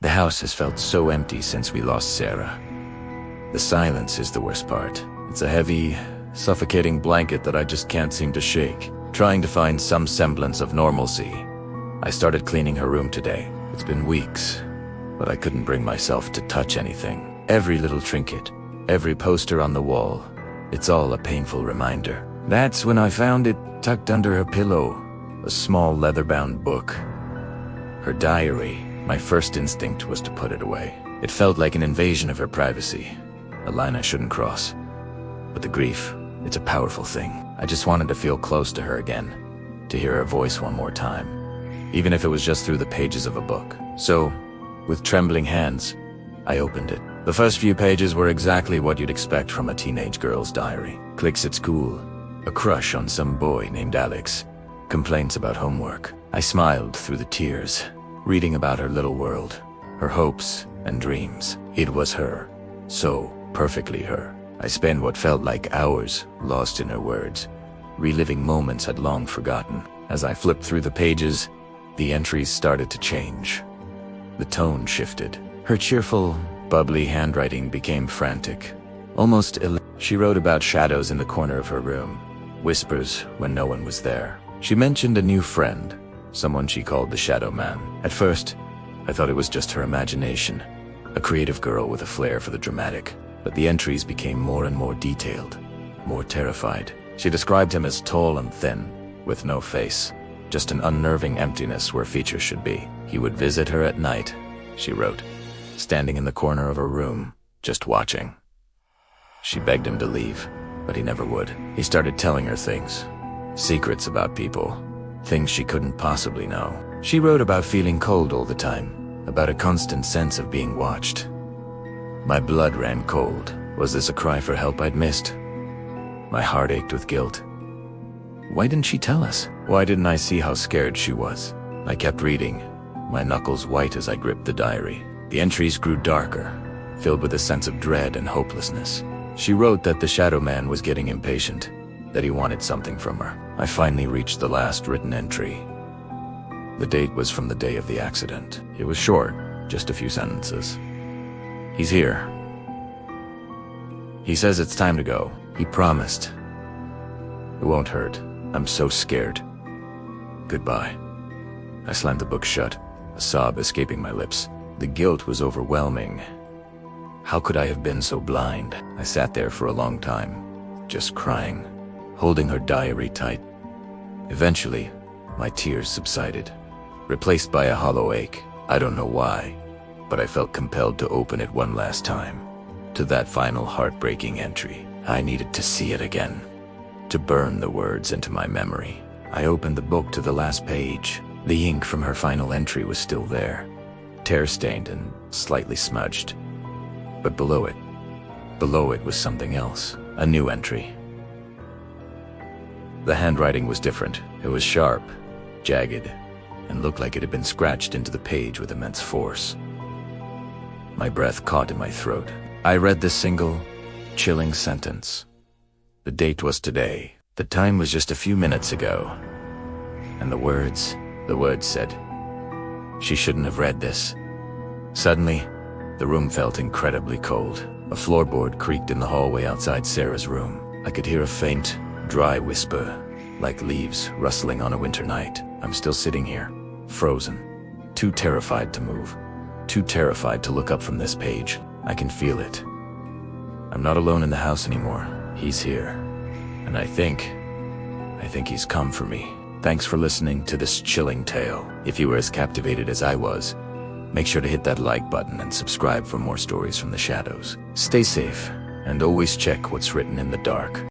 The house has felt so empty since we lost Sarah. The silence is the worst part. It's a heavy, suffocating blanket that I just can't seem to shake, trying to find some semblance of normalcy. I started cleaning her room today. It's been weeks, but I couldn't bring myself to touch anything. Every little trinket, every poster on the wall, it's all a painful reminder. That's when I found it tucked under her pillow, a small leather-bound book. Her diary. My first instinct was to put it away. It felt like an invasion of her privacy, a line I shouldn't cross. But the grief, it's a powerful thing. I just wanted to feel close to her again, to hear her voice one more time, even if it was just through the pages of a book. So, with trembling hands, I opened it. The first few pages were exactly what you'd expect from a teenage girl's diary. Cliques at school, a crush on some boy named Alex, complaints about homework. I smiled through the tears, reading about her little world, her hopes and dreams. It was her, so perfectly her. I spent what felt like hours lost in her words, reliving moments I'd long forgotten. As I flipped through the pages, the entries started to change. The tone shifted. Her cheerful, bubbly handwriting became frantic, almost She wrote about shadows in the corner of her room, whispers when no one was there. She mentioned a new friend, someone she called the Shadow Man. At first, I thought it was just her imagination, a creative girl with a flair for the dramatic. But the entries became more and more detailed, more terrified. She described him as tall and thin, with no face, just an unnerving emptiness where features should be. He would visit her at night, she wrote, standing in the corner of her room, just watching. She begged him to leave, but he never would. He started telling her things, secrets about people, things she couldn't possibly know. She wrote about feeling cold all the time, about a constant sense of being watched. My blood ran cold. Was this a cry for help I'd missed? My heart ached with guilt. Why didn't she tell us? Why didn't I see how scared she was? I kept reading, my knuckles white as I gripped the diary. The entries grew darker, filled with a sense of dread and hopelessness. She wrote that the Shadow Man was getting impatient, that he wanted something from her. I finally reached the last written entry. The date was from the day of the accident. It was short, just a few sentences. He's here. He says it's time to go. He promised. It won't hurt. I'm so scared. Goodbye. I slammed the book shut, a sob escaping my lips. The guilt was overwhelming. How could I have been so blind? I sat there for a long time, just crying, holding her diary tight. Eventually, my tears subsided, replaced by a hollow ache. I don't know why, but I felt compelled to open it one last time, to that final heartbreaking entry. I needed to see it again, to burn the words into my memory. I opened the book to the last page. The ink from her final entry was still there, tear-stained and slightly smudged. But below it was something else, a new entry. The handwriting was different. It was sharp, jagged, and looked like it had been scratched into the page with immense force. My breath caught in my throat. I read this single, chilling sentence. The date was today. The time was just a few minutes ago. And the words said, she shouldn't have read this. Suddenly, the room felt incredibly cold. A floorboard creaked in the hallway outside Sarah's room. I could hear a faint, dry whisper, like leaves rustling on a winter night. I'm still sitting here, frozen, too terrified to move, too terrified to look up from this page. I can feel it. I'm not alone in the house anymore. He's here. And I think he's come for me. Thanks for listening to this chilling tale. If you were as captivated as I was, make sure to hit that like button and subscribe for more stories from the shadows. Stay safe, and always check what's written in the dark.